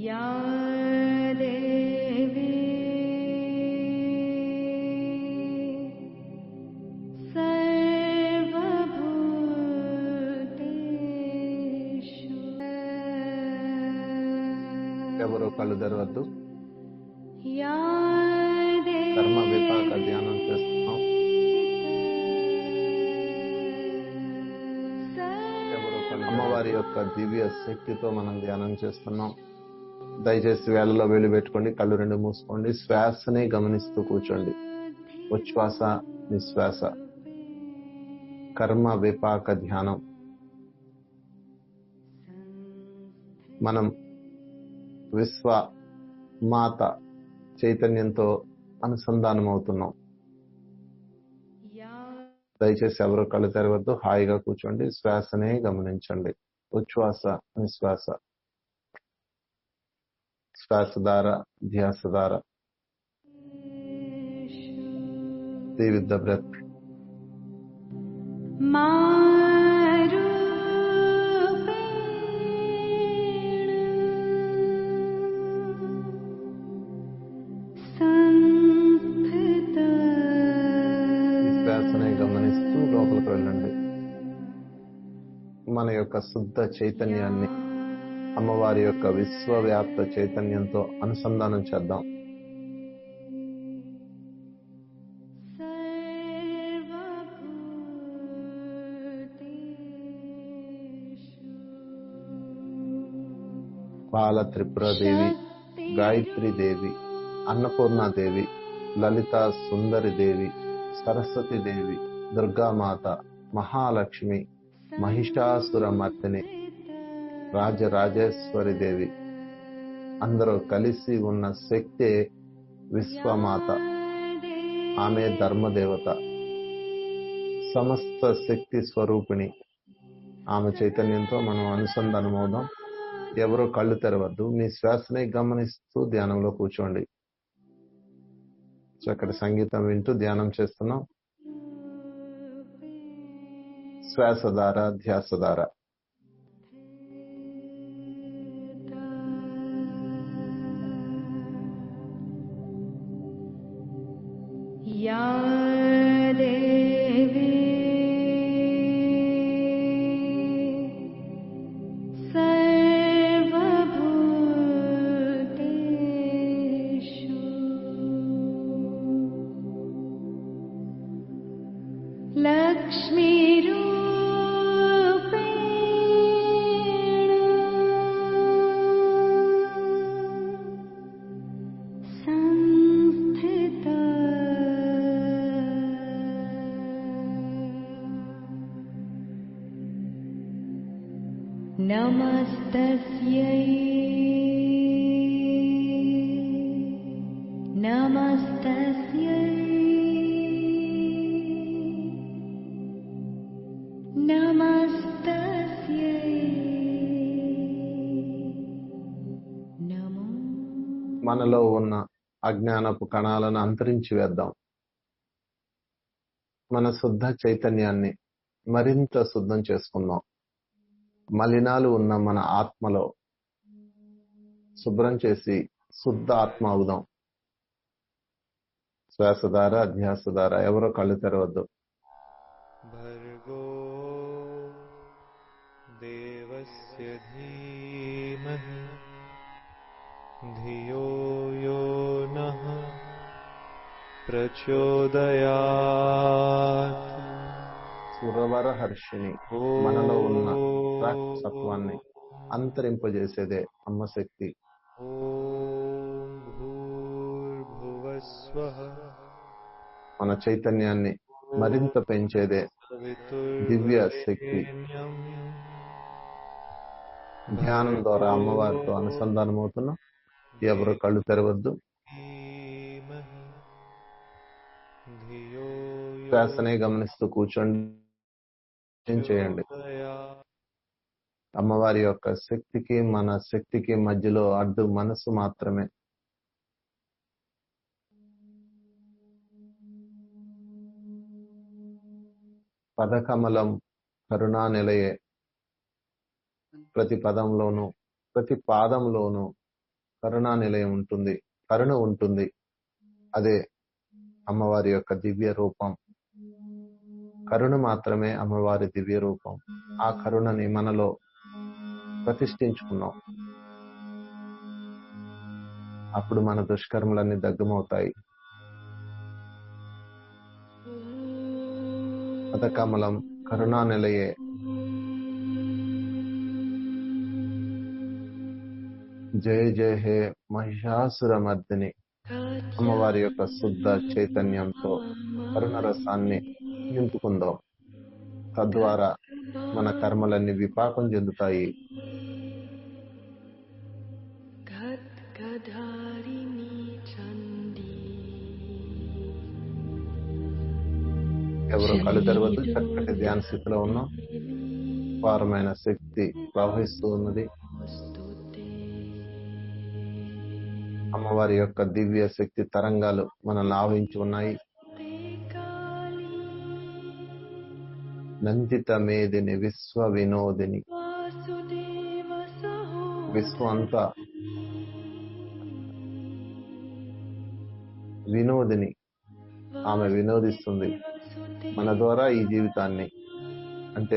या देवी सर्वभूतेषु ఎవరో కళ్ళు తెరవద్దు. या కర్మ విపాక देवी ధ్యానం చేస్తున్నాం. ఎవరో కళ్ళు అమ్మవారి యొక్క దివ్య శక్తితో మనం ధ్యానం చేస్తున్నాం. దయచేసి వేళలో వేలు పెట్టుకోండి, కళ్ళు రెండు మూసుకోండి, శ్వాసనే గమనిస్తూ కూర్చోండి. ఉచ్ఛ్వాస నిశ్వాస. కర్మ విపాక ధ్యానం. మనం విశ్వ మాత చైతన్యంతో అనుసంధానం అవుతున్నాం. దయచేసి ఎవరు కళ్ళు తెరవద్దు, హాయిగా కూర్చోండి, శ్వాసనే గమనించండి. ఉచ్ఛ్వాస నిశ్వాస. శ్వాస ద్వారా ధ్యాస ద్వారా. Stay with the breath. ఈ శ్వాసనే గమనిస్తూ లోపలికి వెళ్ళండి. మన యొక్క శుద్ధ చైతన్యాన్ని అమ్మవారి యొక్క విశ్వవ్యాప్త చైతన్యంతో అనుసంధానం చేద్దాం. బాల త్రిపురదేవి, గాయత్రి దేవి, అన్నపూర్ణాదేవి, లలిత సుందరి దేవి, సరస్వతి దేవి, దుర్గామాత, మహాలక్ష్మి, మహిషాసుర మర్దిని, రాజరాజేశ్వరి దేవి అందరూ కలిసి ఉన్న శక్తే విశ్వమాత. ఆమె ధర్మదేవత, సమస్త శక్తి స్వరూపిణి. ఆమె చైతన్యంతో మనం అనుసంధానం అవుదాం. ఎవరో కళ్ళు తెరవద్దు, మీ శ్వాసనే గమనిస్తూ ధ్యానంలో కూర్చోండి. చక్కటి సంగీతం వింటూ ధ్యానం చేస్తున్నాం. శ్వాస ద్వారా ధ్యాస ద్వారా. या देवी सर्वभूतेषु लक्ष्मीरूपेण संस्थिता नमस्तस्यै नमस्तस्यै नमस्तस्यै नमो మనలో ఉన్న అజ్ఞానపు కణాలను అంతరించి వేద్దాం. మన శుద్ధ చైతన్యాన్ని మరింత శుద్ధం చేసుకుందాం. మలినాలు ఉన్న మన ఆత్మలో శుభ్రం చేసి శుద్ధ ఆత్మ అవుదాం. శ్వాస ద్వారా ధ్యాస ద్వారా. ఎవరో కళ్ళు తెరవద్దు. भर्गो देवस्य धीमहि धियो यो नः प्रचोदयात् సురవర హర్షిణి. మనలో ఉన్న సత్వాన్ని అంతరింపజేసేదే అమ్మ శక్తి. ॐ भूर्भुवस्वः మన చైతన్యాన్ని మరింత పెంచేదే దివ్య శక్తి. सवितुर्वरेण्यम् ధ్యానం ద్వారా అమ్మవారితో అనుసంధానం అవుతున్నాం. ఎవరు కళ్ళు తెరవద్దు. धीमहि धियो यो శ్వాసనే గమనిస్తూ కూర్చోండి, చేయండి. प्रचोदयात् అమ్మవారి యొక్క శక్తికి మన శక్తికి మధ్యలో అడ్డు మనసు మాత్రమే. పదకమలం కరుణా నిలయే. ప్రతి పదంలోనూ ప్రతి పాదంలోనూ కరుణా నిలయం ఉంటుంది, కరుణ ఉంటుంది. అదే అమ్మవారి యొక్క దివ్య రూపం. కరుణ మాత్రమే అమ్మవారి దివ్య రూపం. ఆ కరుణని మనలో ప్రతిష్ఠించుకున్నాం. అప్పుడు మన దుష్కర్మలన్నీ దగ్ధమవుతాయి. పదకమలం కరుణా నిలయే. జయ జయ హే మహిషాసుర మర్దిని. అమ్మవారి యొక్క శుద్ధ చైతన్యంతో కరుణ రసాన్ని నింపుకుందాం. తద్వారా మన కర్మలన్నీ విపాకం చెందుతాయి. ఎవరు కళ్ళు తెరవద్దు. చక్కటి ధ్యాన స్థితిలో ఉన్నాం. పారమైన శక్తి ప్రవహిస్తూ ఉన్నది. అమ్మవారి యొక్క దివ్య శక్తి తరంగాలు మనల్ని ఆవహించి ఉన్నాయి. నందిత మేదిని విశ్వ వినోదిని. విశ్వం అంతా వినోదిని. ఆమె వినోదిస్తుంది మన ద్వారా ఈ జీవితాన్ని. అంటే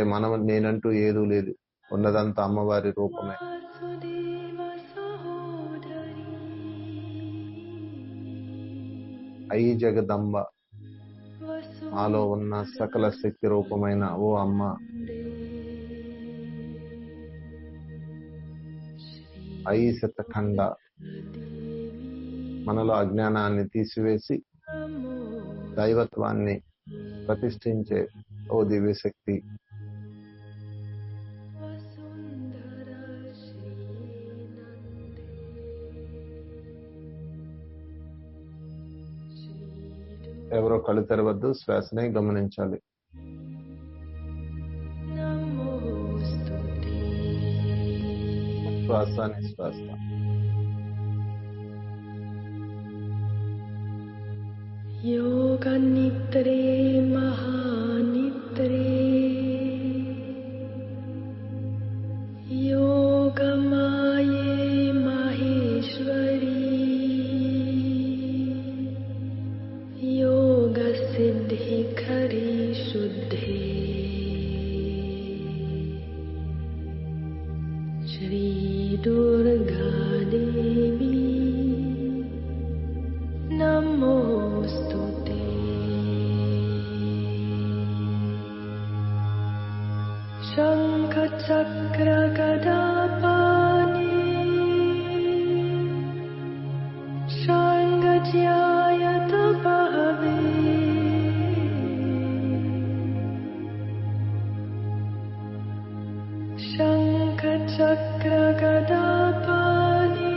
నేనంటూ ఏదూ లేదు, ఉన్నదంతా అమ్మవారి రూపమే. అయి జగదంబ, మాలో ఉన్న సకల శక్తి రూపమైన ఓ అమ్మ, అయి శతఖండ, మనలో అజ్ఞానాన్ని తీసివేసి దైవత్వాన్ని ప్రతిష్ఠించే ఓ దివ్య శక్తి. ఎవరో కళ్ళు తెరవద్దు. శ్వాసనే గమనించాలి. శ్వాస నిశ్వాస. योग निद्रे महानिद्रे योग माये माहेश्वरी योग सिद्धि खरी शुद्धे श्री दुर्गा देवी नमोस्तुते। शंख चक्र गदा पाणि शार्ङ्गध्यायत बहवे शंख चक्र गदा पाणि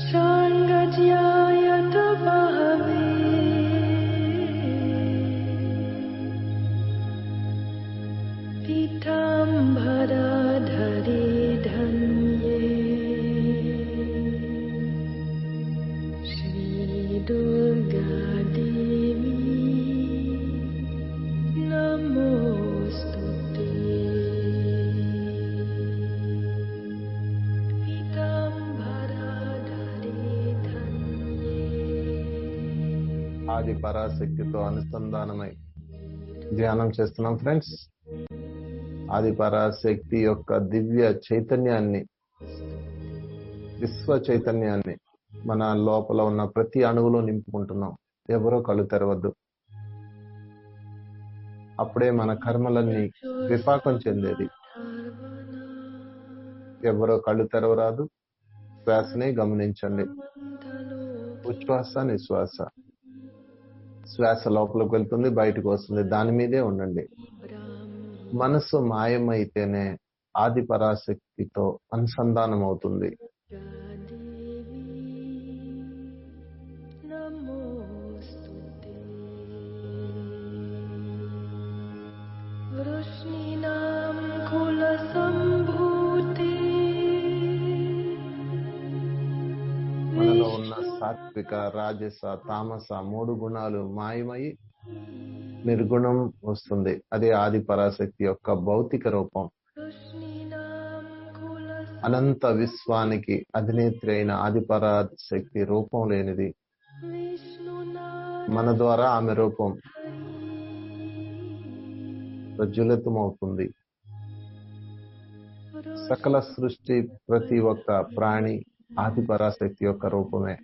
शार्ङ्गध्यायत बहवे पीताम्बराधरे धन्ये श्री दुर्गा देवी नमोस्तुते। ఆది పరాశక్తితో అనుసంధానమై ధ్యానం చేస్తున్నాం ఫ్రెండ్స్. ఆది పరాశక్తి యొక్క దివ్య చైతన్యాన్ని, విశ్వ చైతన్యాన్ని మన లోపల ఉన్న ప్రతి అణువులో నింపుకుంటున్నాం. ఎవరో కళ్ళు తెరవద్దు. అప్పుడే మన కర్మలన్నీ విపాకం చెందేది. ఎవరో కళ్ళు తెరవరాదు. శ్వాసనే గమనించండి. ఉచ్ఛ్వాస నిశ్వాస. శ్వాస లోపలికి వెళ్తుంది, బయటకు వస్తుంది. దాని మీదే ఉండండి. మనసు మాయమైతేనే ఆది పరాశక్తితో అనుసంధానం అవుతుంది. మనలో ఉన్న సాత్విక, రాజస, తామస 3 గుణాలు మాయమై నిర్గుణం వస్తుంది. అదే ఆది పరాశక్తి యొక్క భౌతిక రూపం. అనంత విశ్వానికి అధినేత్రి అయిన ఆదిపరాశక్తి రూపం లేనిది. మన ద్వారా ఆమె రూపం ప్రజ్వలితమవుతుంది. సకల సృష్టి, ప్రతి ఒక్క ప్రాణి ఆదిపరాశక్తి యొక్క రూపమే.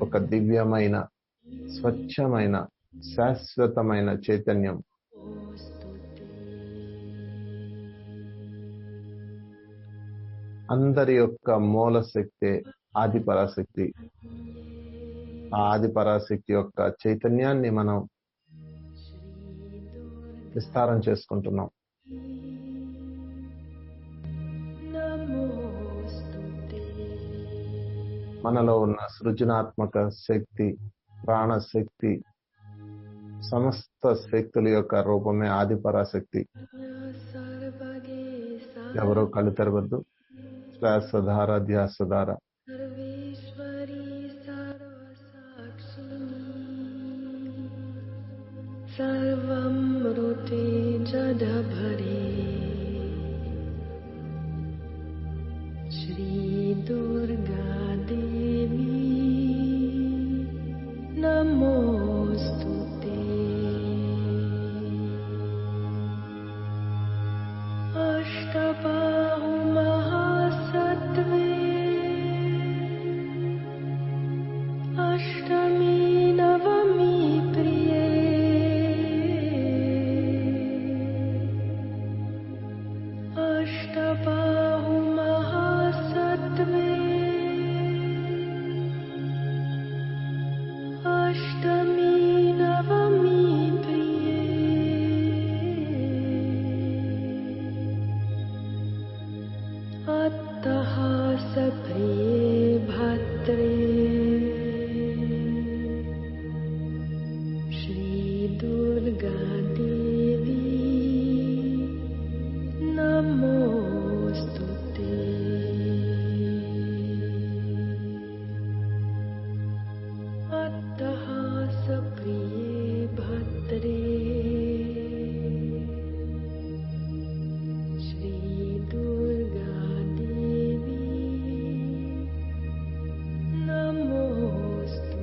ఒక దివ్యమైన, స్వచ్ఛమైన, శాశ్వతమైన చైతన్యం. అందరి యొక్క మూల శక్తే ఆదిపరాశక్తి. ఆ ఆదిపరాశక్తి యొక్క చైతన్యాన్ని మనం విస్తారం చేసుకుంటున్నాం. మనలో ఉన్న సృజనాత్మక శక్తి, ప్రాణశక్తి, సమస్త శక్తుల యొక్క రూపమే ఆదిపరాశక్తి. ఎవరో కళ్ళు తెరవద్దు. శ్వాసధార, ధ్యాసధార. सर्वमृते जडभरे श्री दुर्गा देवी नमोस्तुते। अष्टबाहु महासत्त्वे अष्टमी नवमी प्रिये अष्टबाहु महासत्त्वे अष्टमी नवमी प्रिये अत्तः सप्रिये भद्रे श्री दुर्गा देवी नमोस्तुते। अत्तः सप्रिये भद्रे श्री दुर्गा देवी नमोस्तुते।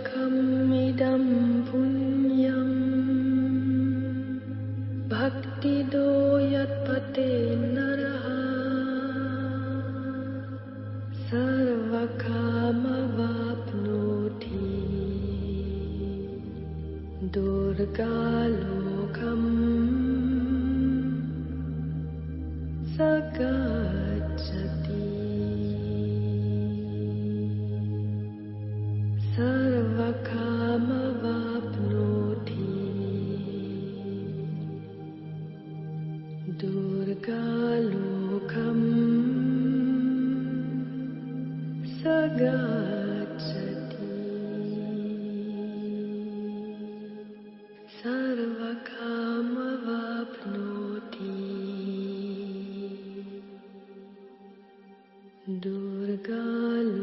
दुर्गाष्टकमिदं पुण्यं भक्तिदो यत्पते नरः सर्वकामवाप्नोति दुर्गालोकं स गच्छति। सर्वकामवाप्नोति दुर्गालोकं स गच्छति। सर्वकामवाप्नोति दुर्गालोकं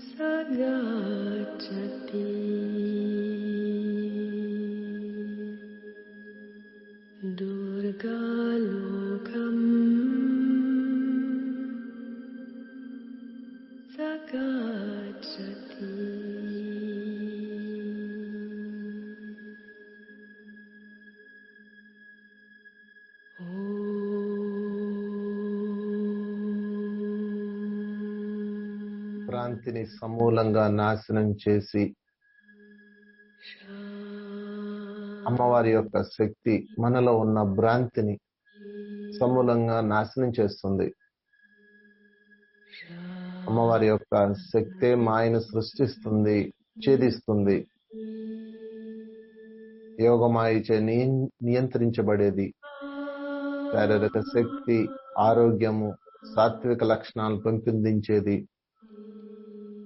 स गच्छति। दुर्गालोकं स गच्छति। భ్రాంతిని సమూలంగా నాశనం చేసి అమ్మవారి యొక్క శక్తి మనలో ఉన్న భ్రాంతిని సమూలంగా నాశనం చేస్తుంది. అమ్మవారి యొక్క శక్తే మాయను సృష్టిస్తుంది, ఛేదిస్తుంది. యోగమాయచే నియంత్రించబడేది. శారీరక శక్తి, ఆరోగ్యము, సాత్విక లక్షణాలు పెంపొందించేది.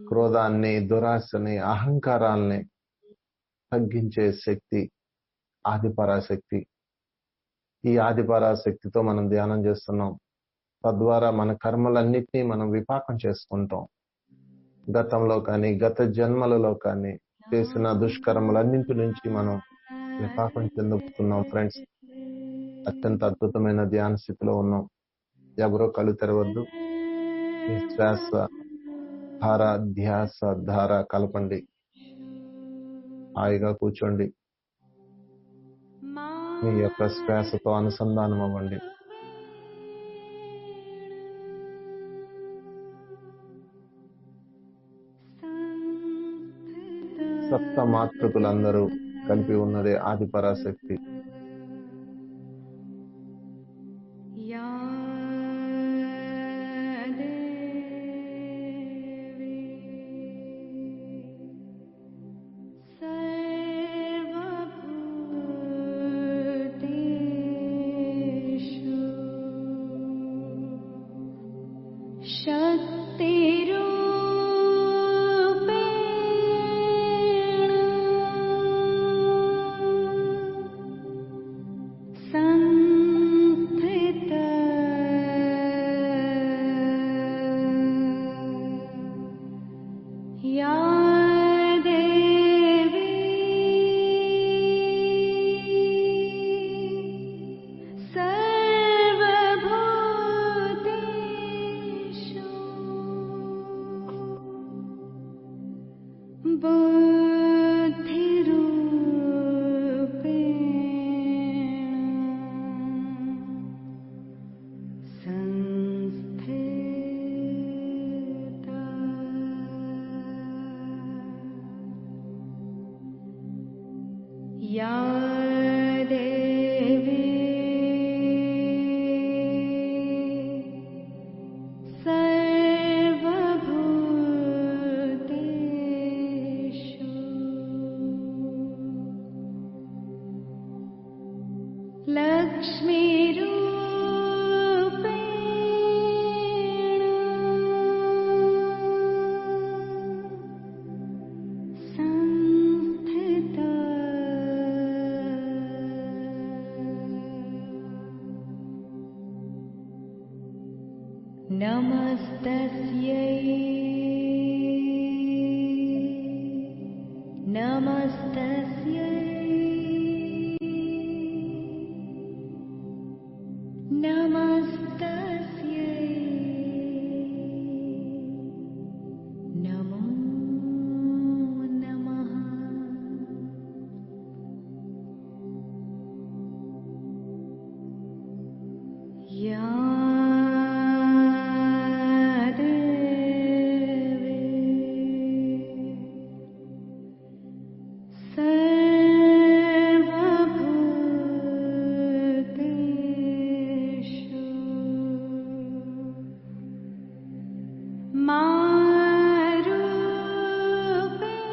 క్రోధాన్ని, దురాశని, అహంకారాల్ని తగ్గించే శక్తి ఆదిపరాశక్తి. ఈ ఆదిపరాశక్తితో మనం ధ్యానం చేస్తున్నాం. తద్వారా మన కర్మలన్నిటినీ మనం విపాకం చేసుకుంటాం. గతంలో కానీ గత జన్మలలో కానీ చేసిన దుష్కర్మలన్నింటి నుంచి మనం విపాకం చెందుతున్నాం ఫ్రెండ్స్. అత్యంత అద్భుతమైన ధ్యాన స్థితిలో ఉన్నాం. ఎవరో కళ్ళు తెరవద్దు. మీ శ్వాస ధార ధ్యాస ధార కలపండి. హాయిగా కూర్చోండి. మీ యొక్క శ్వాసతో అనుసంధానం అవ్వండి. సప్త మాతృకులందరూ కలిపి ఉన్నదే ఆదిపరాశక్తి.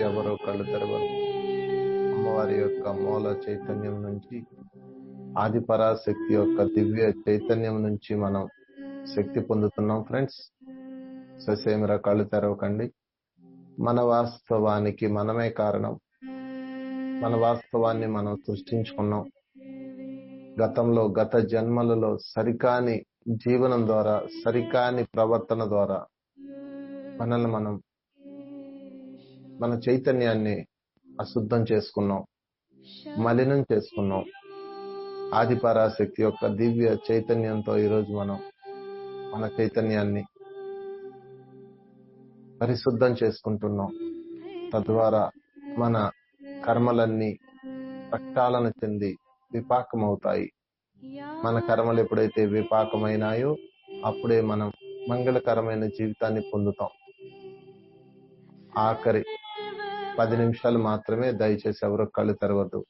ఎవరో కళ్ళు తెరవరు. అమ్మవారి యొక్క మూల చైతన్యం నుంచి, ఆదిపరాశక్తి యొక్క దివ్య చైతన్యం నుంచి మనం శక్తి పొందుతున్నాం ఫ్రెండ్స్. ససేమిరా కళ్ళు తెరవకండి. మన వాస్తవానికి మనమే కారణం. మన వాస్తవాన్ని మనం సృష్టించుకున్నాం. గతంలో గత జన్మలలో సరికాని జీవనం ద్వారా, సరికాని ప్రవర్తన ద్వారా మనల్ని మనం మన చైతన్యాన్ని అశుద్ధం చేసుకున్నాం, మలినం చేసుకున్నాం. ఆదిపరాశక్తి యొక్క దివ్య చైతన్యంతో ఈరోజు మనం మన చైతన్యాన్ని పరిశుద్ధం చేసుకుంటున్నాం. తద్వారా మన కర్మలన్నీ ప్రక్షాళన చెంది విపాకమవుతాయి. మన కర్మలు ఎప్పుడైతే విపాకమైనాయో అప్పుడే మనం మంగళకరమైన జీవితాన్ని పొందుతాం. ఆఖరి 10 నిమిషాలు మాత్రమే. దయచేసి ఎవరో కళ్ళు తెరవద్దు.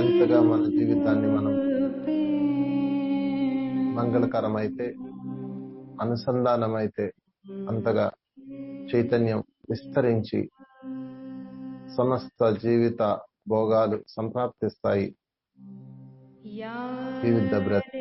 ఎంతగా మన జీవితాన్ని మనం మంగళకరమైతే, అనుసంధానమైతే అంతగా చైతన్యం విస్తరించి సమస్త జీవిత భోగాలు సంప్రాప్తిస్తాయి. వివిధ బ్రత్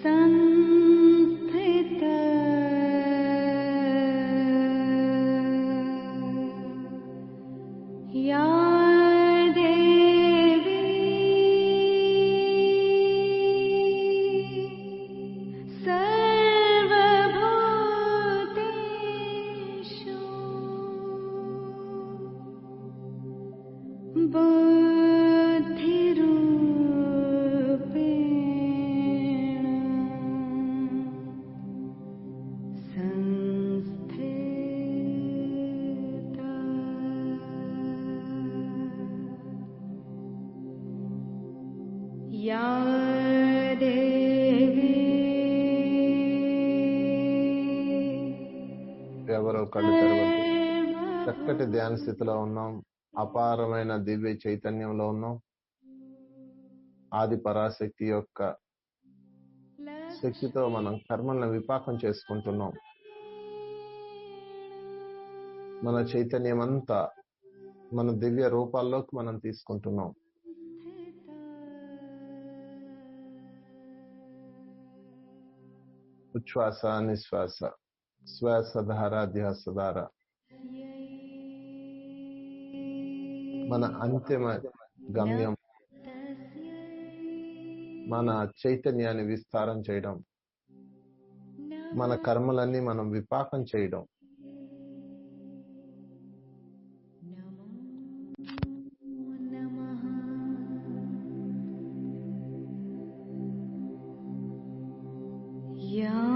संस्थित या देवी ఎవరో కళ్ళు తెరవద్దు. చక్కటి ధ్యాన స్థితిలో ఉన్నాం. అపారమైన దివ్య చైతన్యంలో ఉన్నాం. ఆది పరాశక్తి యొక్క శక్తితో మనం కర్మలను విపాకం చేసుకుంటున్నాం. మన చైతన్యం అంతా మన దివ్య రూపాల్లోకి మనం తీసుకుంటున్నాం. ఉచ్ఛ్వాస నిశ్వాస, శ్వాసధార ధ్యాసధార మన అంతిమ గమ్యం మన చైతన్యాన్ని విస్తారం చేయడం, మన కర్మలన్నీ మనం విపాకం చేయడం. या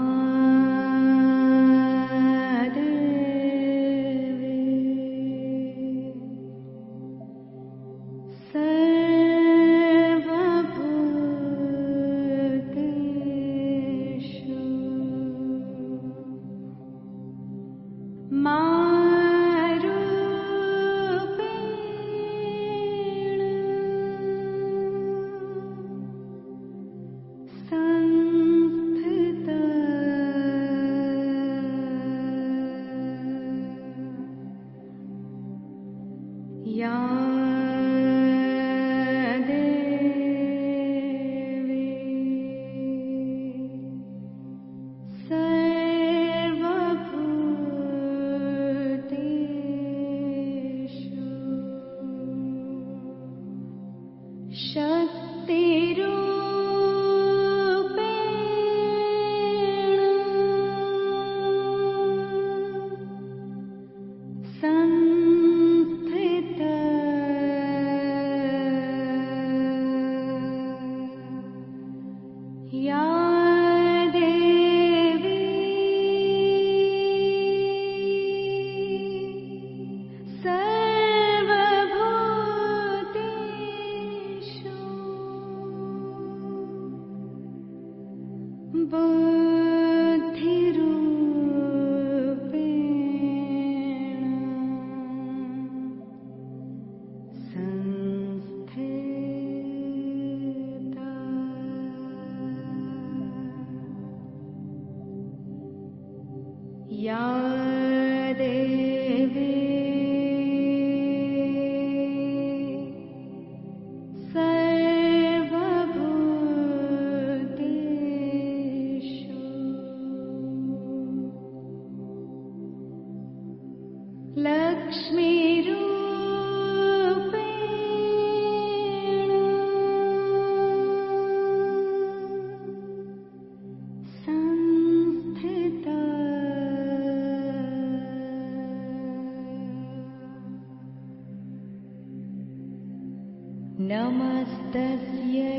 नमस्तस्यै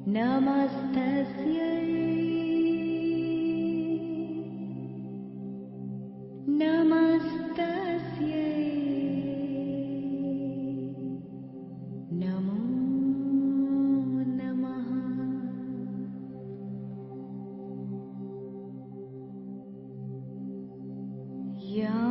नमस्तस्यै नमस्तस्यै नमो नमः। या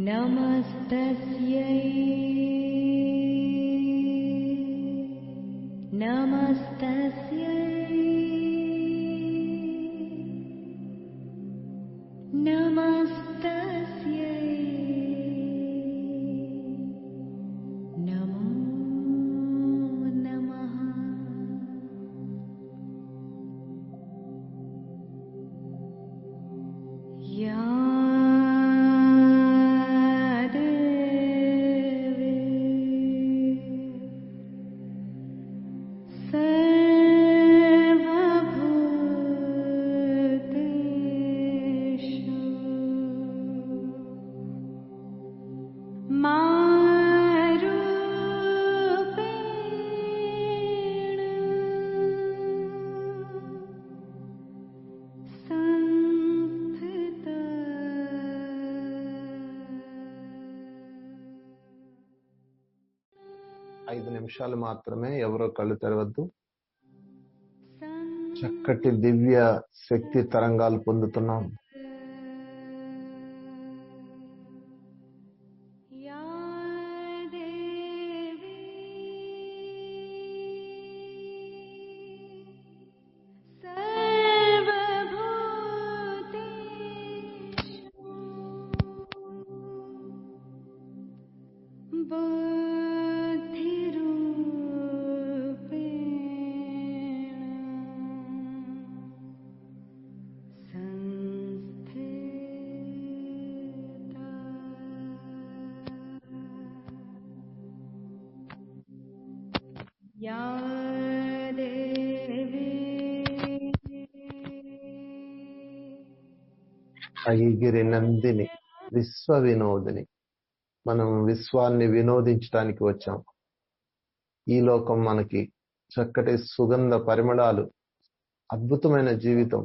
नमस्तस्यै नमस्तस्यै नमस्तस्यै नमो नमः। या ఐదు నిమిషాలు మాత్రమే, ఎవరో కళ్ళు తెరవద్దు. చక్కటి దివ్య శక్తి తరంగాలు పొందుతున్నాం. ఐగిరి నందిని, విశ్వ వినోదిని. మనం విశ్వాన్ని వినోదించడానికి వచ్చాం. ఈ లోకం మనకి చక్కటి సుగంధ పరిమళాలు, అద్భుతమైన జీవితం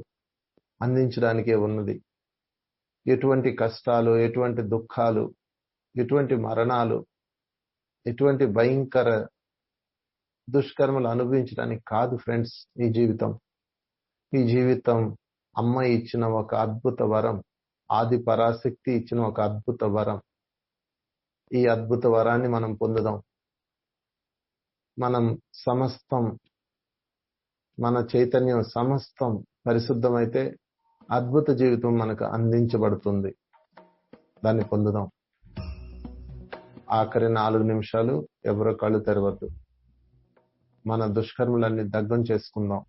అందించడానికే ఉన్నది. ఎటువంటి కష్టాలు, ఎటువంటి దుఃఖాలు, ఎటువంటి మరణాలు, ఎటువంటి భయంకర దుష్కర్మలు అనుభవించడానికి కాదు ఫ్రెండ్స్ ఈ జీవితం. ఈ జీవితం అమ్మ ఇచ్చిన ఒక అద్భుత వరం, ఆది పరాశక్తి ఇచ్చిన ఒక అద్భుత వరం. ఈ అద్భుత వరాన్ని మనం పొందుదాం. మనం సమస్తం, మన చైతన్యం సమస్తం పరిశుద్ధమైతే అద్భుత జీవితం మనకు అందించబడుతుంది. దాన్ని పొందుదాం. ఆఖరి 4 నిమిషాలు ఎవరో కళ్ళు తెరవద్దు. మన దుష్కర్మలన్నీ దగ్ధం చేసుకుందాం.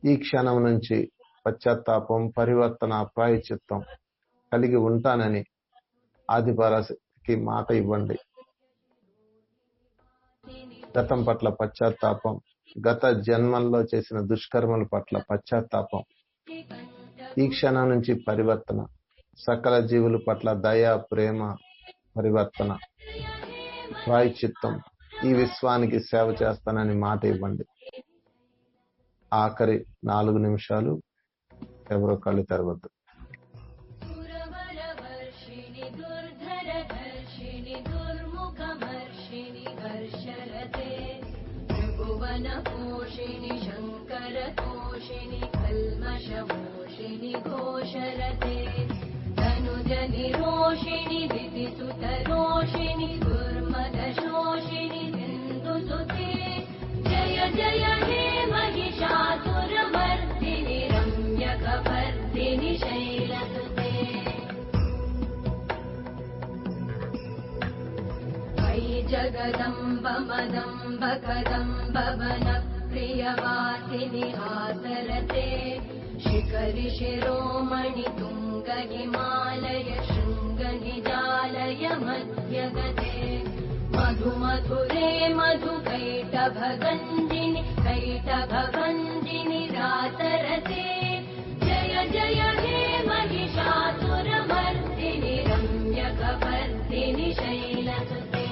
ఈ క్షణం నుంచి పశ్చాత్తాపం, పరివర్తన, ప్రాయశ్చిత్తం కలిగి ఉంటానని ఆది పరాశక్తికి మాట ఇవ్వండి. గతం పట్ల పశ్చాత్తాపం, గత జన్మల్లో చేసిన దుష్కర్మల పట్ల పశ్చాత్తాపం. ఈ క్షణం నుంచి పరివర్తన, సకల జీవుల పట్ల దయ, ప్రేమ, పరివర్తన, ప్రాయశ్చిత్తం. ఈ విశ్వానికి సేవ చేస్తానని మాట ఇవ్వండి. ఆఖరి 4 నిమిషాలు ఎవరో కళ్ళు తెరవద్దు. जय जय हे महिषासुरमर्दिनि रम्यकपर्दिनि शैलसुते। अयि जगदम्ब मदम्ब कदम्ब वनप्रियवासिनि आसरते। शिखरि शिरोमणि तुङ्ग हिमालय शृङ्ग निजालय मध्यगते। मधु मधुरे मधु कैटभगञ्जिनि कैटभगञ्जिनि रातरते। जय जय हे महिषासुरमर्दिनि रम्यकपर्दिनि शैलसुते।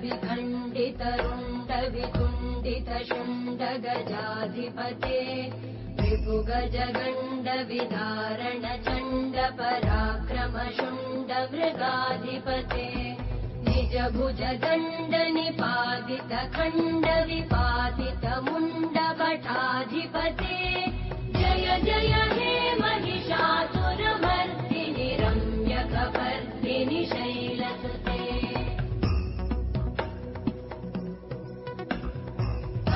विखण्डितरुण्डवितुण्डितशुण्डगजाधिपते रिपुगजगण्डविदारण चण्ड पराक्रमशुण्ड मृगाधिपते निज भुज दण्ड निपातित खण्ड विपातित मुण्ड भटाधिपते जय जय हे महिषासुरमर्दिनि रम्यकपर्दिनि शैलसुते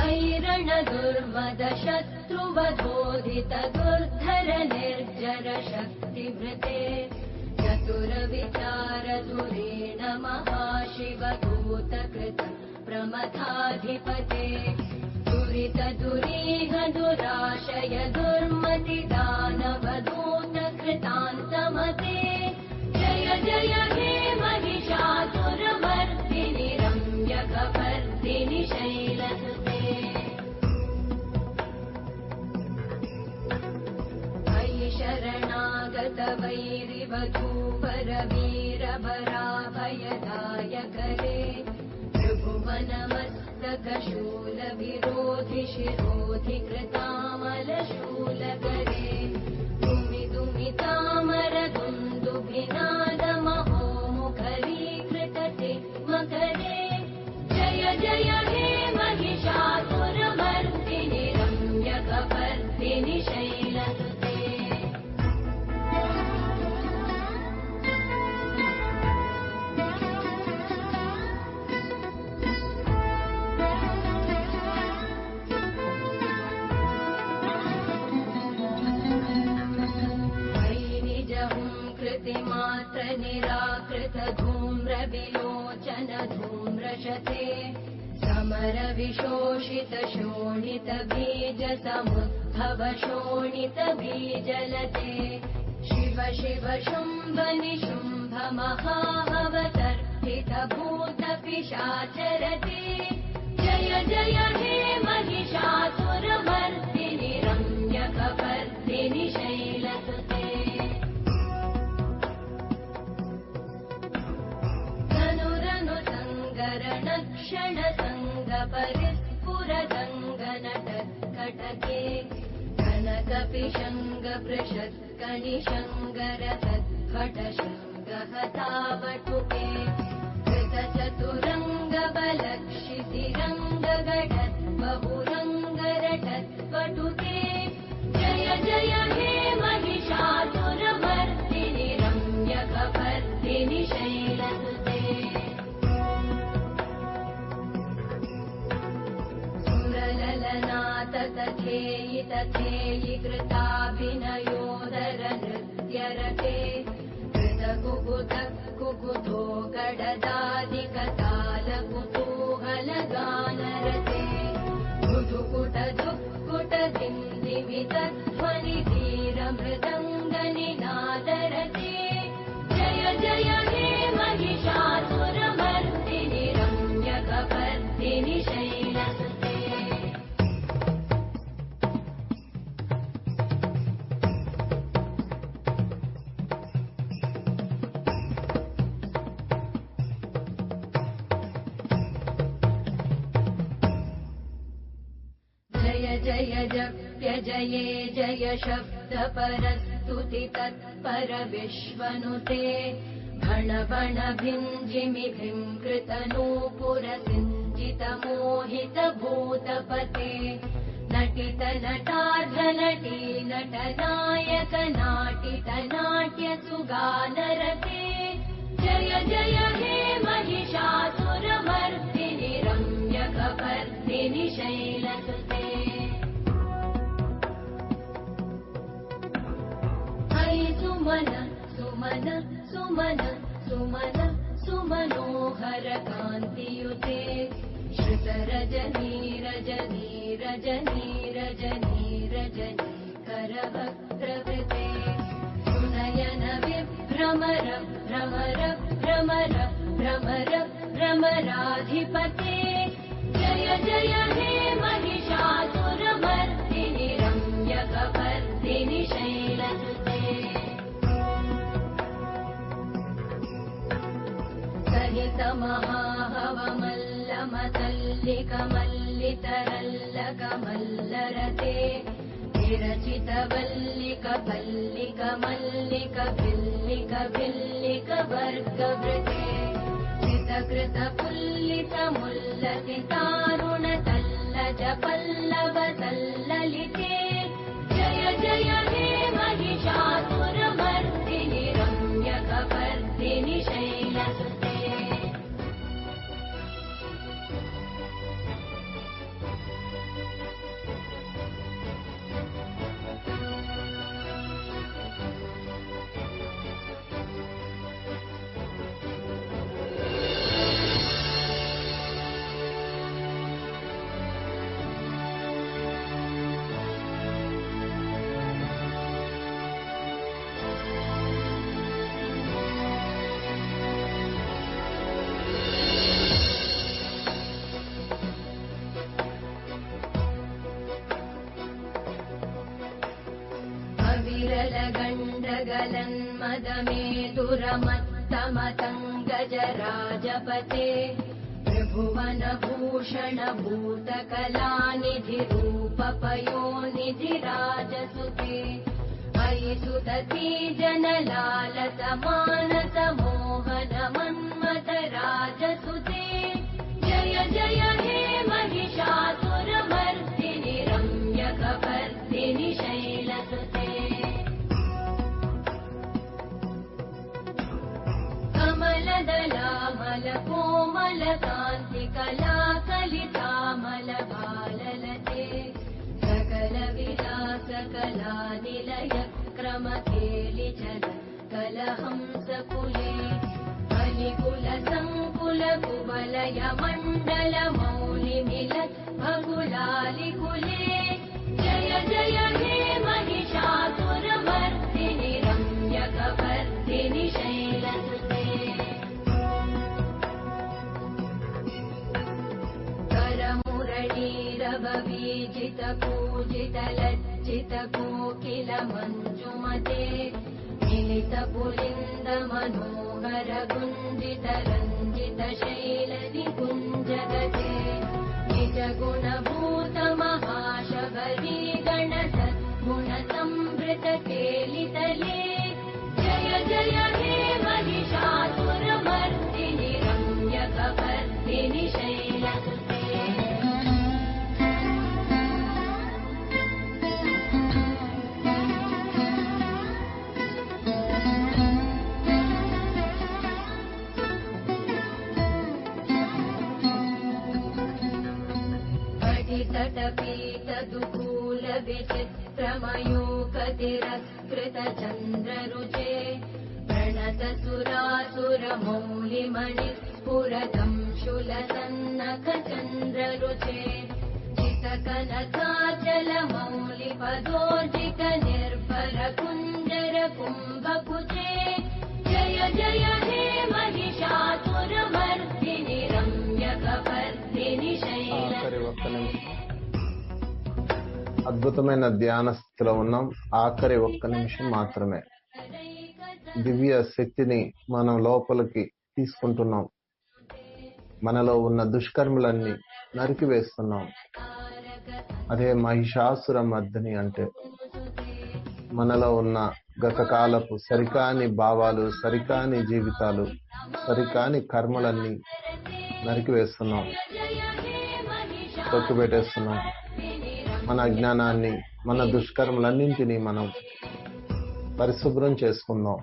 ऐरण दुर्मद शत्रुवधोदित दुर्धर निर्जर शक्तिभृते चतुर विचार धुरेण महाशिवदूत कृत प्रमथाधिपते दुरित दुरीह दुराशय दुर्मति दानवदूत कृतान्तमते जय जय हे महिषासुरमर्दिनि रम्यकपर्दिनि शैलसुते मयि शरणागत वैरिवधूवर वीरभराभयदायकरे त्रिभुवनमस्तकशूल विरोधि शिरोधि कृतामलशूलकरे दुमि दुमितामर दुन्दुभिनाद महोमुखरीकृतते मकरे जय जय हे महिषासुरमर्दिनि रम्यकपर्दिनि शैलसुते मात्र निराकृत धूम्र विलोचन धूम्रशते समर विशोषित शोणित बीज समुद्भव शोणित बीजलते शिव शिव शुम्भ निशुम्भ महावतर्थित भूत पिशाचरते जय जय हे महिषासुरमर्दिनि रम्यकपर्दिनि शैलसुते क्षण संग परिस्फुरदङ्गनटत्कटके कनकपिशङ्ग पृषत्कनिशङ्गर सत्कटशृङ्गहतावटुके कृतचतुरङ्ग बलक्षितिरङ्गगटत् बहुरङ्गरटत्पटुके जय जय हे महिषासुरमर्दिनि रम्यकपर्दिनि शैलसुते तथेयि तथेयि कृताभिनयोदर नृत्यरते कृतकुकुत कुकुतो गडदादिकताल कुतूहल गानरते कुटुकुट दुःकुट दिन्दिमित ध्वनि धीर मृदङ्गनिनादरते जय जय हे महिषासुरमर्दिनि रम्यकपर्दिनि शैलसुते जय जप्य जये जय शब्द परस्तुति तत्पर विश्वनुते भण भण भिञ्जिमि भिङ्कृत नूपुर सिञ्जित मोहित भूतपते नटित नटार्ध नटी नटनायक नाटित नाट्य सुगानरते जय जय हे महिषासुरमर्दिनि रम्यकपर्दिनि शैलसुते सुमन सुमन सुमन सुमन सुमनोहर कान्तियुते श्रुत रजनी रजनी रजनी रजनी रजनी करवक्त्रवृते सुनयन विभ्रमर भ्रमर भ्रमर भ्रमर भ्रमराधिपते जय जय हे महिषासुरमर्दिनि रम्यकपर्दिनि शैलसुते सहित महाहवमल मल्लिकमल्लितरल्लकमल्लरते विरचितवल्लिकपल्लिकमल्लिकभिल्लिकभिल्लिकवर्गवृते चितकृतपुल्लितमुल्लसितारुणतल्लजपल्लवतल्ललिते जय जय हे महिषासुरमर्दिनि रम्यकपर्दिनि शैलसुते विरलगण्डगलन्मदमेदुरमत्तमतङ्गजराजपते त्रिभुवनभूषणभूतकलानिधिरूपपयोनिधिराजसुते अयि सुदती जनलालसमानसमोहनमन्मथराजसुते जय जय हे महिषासुरमर्दिनि रम्यकपर्दिनि शैलसुते कमलदलामलकोमलकान्तिकलाकलितामलभाललते सकलविलासकलानिलयक्रमकेलिचल कलहंसकुले कलिकुलसङ्कुलकुवलयमण्डलमौलिमिलत् भकुलालिकुले जय जय हे महिषासुरमर्दिनि रम्यकपर्दिनि शैलसुते करमुरळीरववीजितपूजितलज्जितकोकिलमञ्जुमते मिलितपुलिन्दमनोहरगुञ्जितरञ्जितशैलनिकुञ्जगते निजगुणभूतमहाशबरी गणसद्गुणसंवृतकेलितले जय जय हे महिषासुरमर्दिनि रम्यकपर्दिनि शैलसुते तटपीतदुकूलविचित्रमयूकतिरस्कृतचन्द्ररुचे प्रणतसुरासुरमौलिमणिस्फुरतं शूलसन्नखचन्द्ररुचे चितकनकाचलमौलिपदोर्जितनिर्भरकुञ्जरकुम्भकुचे जय जय हे महिषासुरमर्दिनि रम्यकपर्दिनि ఆఖరి ఒక్క शैलसुते నిమిషం అద్భుతమైన ధ్యాన స్థితిలో ఉన్నాం. ఆఖరి ఒక్క నిమిషం మాత్రమే. దివ్య శక్తిని మనం లోపలికి తీసుకుంటున్నాం. మనలో ఉన్న దుష్కర్మలన్నీ నరికివేస్తున్నాం. అదే మహిషాసుర మర్దిని అంటే మనలో ఉన్న గతకాలపు సరికాని భావాలు, సరికాని జీవితాలు, సరికాని కర్మలన్నీ నరికివేస్తున్నాం, తొక్కిపెట్టేస్తున్నాం. మన అజ్ఞానాన్ని, మన దుష్కర్మలన్నింటినీ మనం పరిశుభ్రం చేసుకుందాం.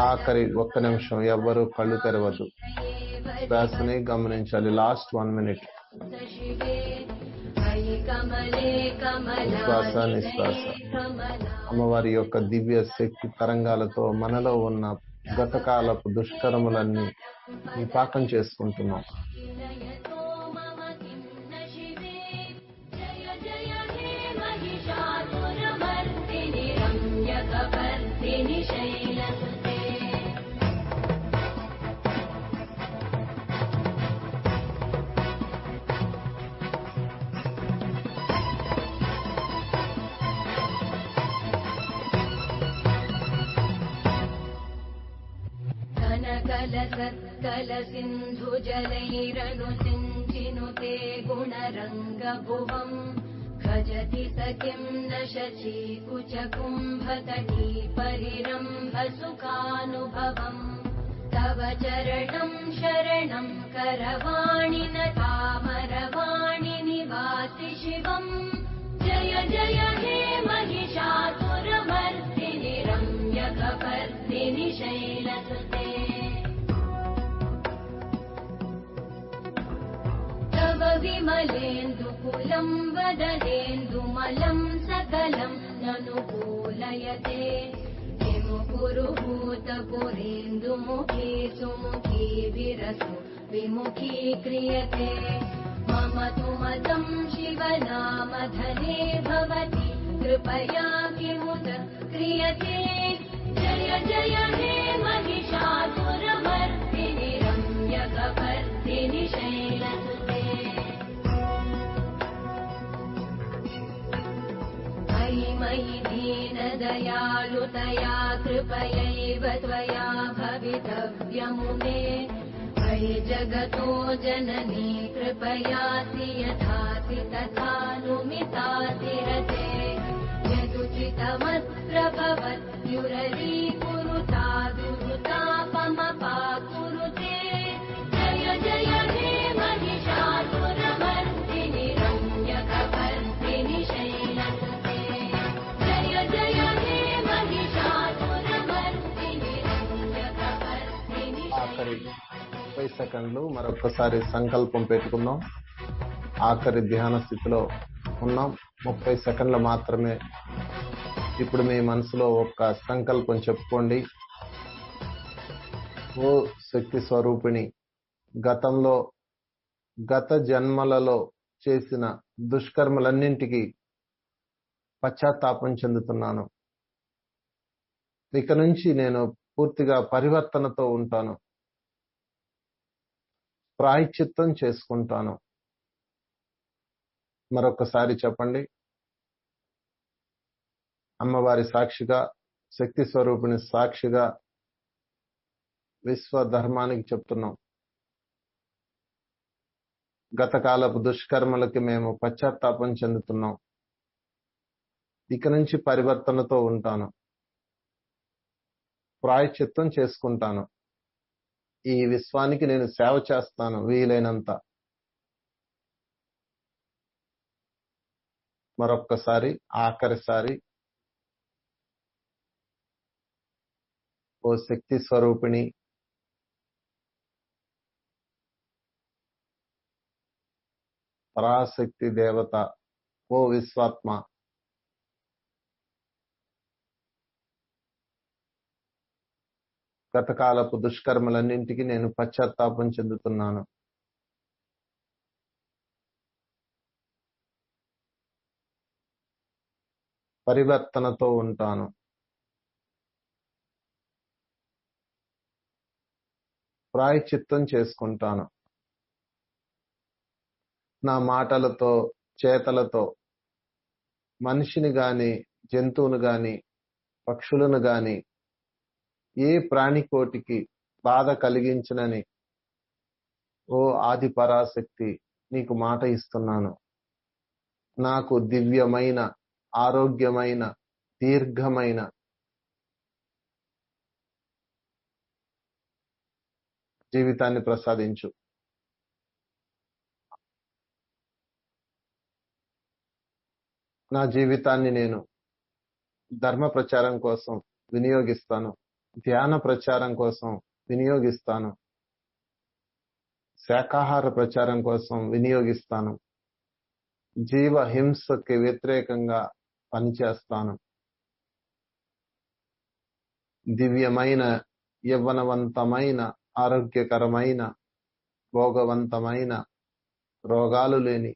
ఆఖరి ఒక్క నిమిషం ఎవ్వరూ కళ్ళు తెరవద్దు. శ్వాసని గమనించాలి. Last 1 minute. శ్వాస నిశ్వాస అమ్మవారి యొక్క దివ్య శక్తి తరంగాలతో మనలో ఉన్న గతకాలపు దుష్కర్మలన్నీ విపాకం చేసుకుంటున్నాం. रम्यकपर्दिनि शैलसुते जलसत्कलसिन्धुजलैरनुसिञ्चिनुते गुणरङ्गभुवम् भजति स किं न शचीकुचकुम्भतटी परिरम्भसुखानुभवम् तव चरणं शरणं करवाणि न तामरवाणि निवासि शिवम् जय जय हे महिषासुरमर्दिनि रम्यकपर्दिनि शैलसुते तव विमलेन्दुकुलं वदनेन्दुमलं सकलं ननुकूलयते पुरुहूतपुरेन्दुमुखी सुमुखी विरसु विमुखी क्रियते मम तु मतं शिवनामधने भवति कृपया किमुत क्रियते जय जय हे महिषासुरमर्दिनि रम्यकपर्दिनि शैलसुते मयि दीनदयालुतया कृपयैव त्वया भवितव्यमुमे मयि जगतो जननी कृपयासि यथासि तथानुमितासि रते यदुचितमत्र भवत्युररीकुरुता दुरुतापमपाकुरुते जय जय हे महिषासुरमर्दिनि रम्यकपर्दिनि शैलसुते जय जय हे महिषासुरमर्दिनि रम्यकपर्दिनि ఆఖరి 30 సెకండ్లు మరొకసారి సంకల్పం పెట్టుకుందాం. ఆఖరి ధ్యాన స్థితిలో ఉన్నాం. 30 సెకండ్లు మాత్రమే. ఇప్పుడు మీ మనసులో ఒక సంకల్పం చెప్పుకోండి. ఓ శక్తి స్వరూపిణి, గత జన్మలలో చేసిన దుష్కర్మలన్నింటికి పశ్చాత్తాపం చెందుతున్నాను. ఇక నుంచి నేను పూర్తిగా పరివర్తనతో ఉంటాను. ప్రాయశ్చిత్తం చేసుకుంటాను. మరొకసారి చెప్పండి. అమ్మవారి సాక్షిగా, శక్తి స్వరూపిణి సాక్షిగా విశ్వ ధర్మానికి చెప్తున్నాం. గతకాలపు దుష్కర్మలకి మేము పశ్చాత్తాపం చెందుతున్నాం. ఇక నుంచి పరివర్తనతో ఉంటాను. ప్రాయశ్చిత్తం చేసుకుంటాను. ఈ విశ్వానికి నేను సేవ చేస్తాను వీలైనంత. మరొక్కసారి, ఆఖరిసారి. ఓ శక్తి స్వరూపిణి, పరాశక్తి దేవత, ఓ విశ్వాత్మ, గతకాలపు దుష్కర్మలన్నింటికి నేను పశ్చాత్తాపం చెందుతున్నాను. పరివర్తనతో ఉంటాను. ప్రాయశ్చిత్తం చేసుకుంటాను. నా మాటలతో, చేతలతో మనిషిని గాని, జంతువును గాని, పక్షులను గాని, ఏ ప్రాణికోటికి బాధ కలిగించనని ఓ ఆది పరాశక్తి నీకు మాట ఇస్తున్నాను. నాకు దివ్యమైన, ఆరోగ్యమైన, దీర్ఘమైన జీవితాన్ని ప్రసాదించు. నా జీవితాన్ని నేను ధర్మ ప్రచారం కోసం వినియోగిస్తాను. ధ్యాన ప్రచారం కోసం వినియోగిస్తాను. శాకాహార ప్రచారం కోసం వినియోగిస్తాను. జీవ హింసకి వ్యతిరేకంగా పనిచేస్తాను. దివ్యమైన, యవ్వనవంతమైన, ఆరోగ్యకరమైన, భోగవంతమైన, రోగాలు లేని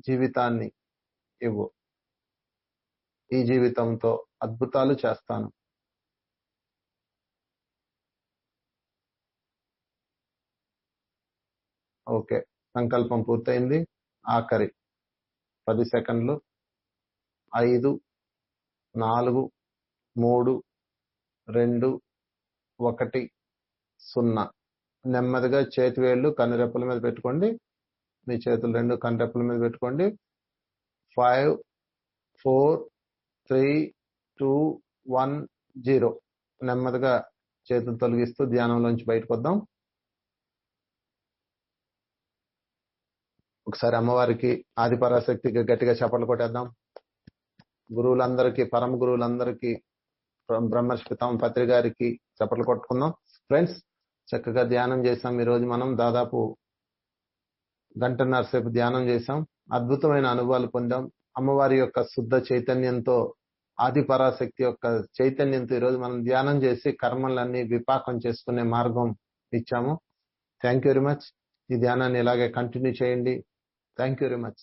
జీవితాన్ని ఇవ్వు. ఈ జీవితంతో అద్భుతాలు చేస్తాను. ఓకే, సంకల్పం పూర్తయింది. ఆఖరి 10 సెకండ్లు. 5, 4, 3, 2, 1, 0. నెమ్మదిగా చేతి వేళ్ళు కనురెప్పల మీద పెట్టుకోండి. మీ చేతులు రెండు కనురెప్పల మీద పెట్టుకోండి. 5 4 3 2 1 0. నెమ్మదిగా చేతులు తొలగిస్తూ ధ్యానంలోంచి బయటకు వద్దాం. ఒకసారి అమ్మవారికి ఆదిపరాశక్తికి గట్టిగా చప్పట్లు కొట్టేద్దాం. గురువులందరికీ, పరమ గురువులందరికీ, బ్రహ్మర్షి పితామహ పత్రి గారికి చప్పట్లు కొట్టుకుందాం. ఫ్రెండ్స్, చక్కగా ధ్యానం చేసాం. ఈ రోజు మనం దాదాపు గంటన్నర సేపు ధ్యానం చేసాం. అద్భుతమైన అనుభవాలు పొందాం. అమ్మవారి యొక్క శుద్ధ చైతన్యంతో, ఆది పరాశక్తి యొక్క చైతన్యంతో ఈరోజు మనం ధ్యానం చేసి కర్మలన్నీ విపాకం చేసుకునే మార్గం ఇచ్చాము. Thank you very much. ఈ ధ్యానాన్ని ఇలాగే కంటిన్యూ చేయండి. Thank you very much.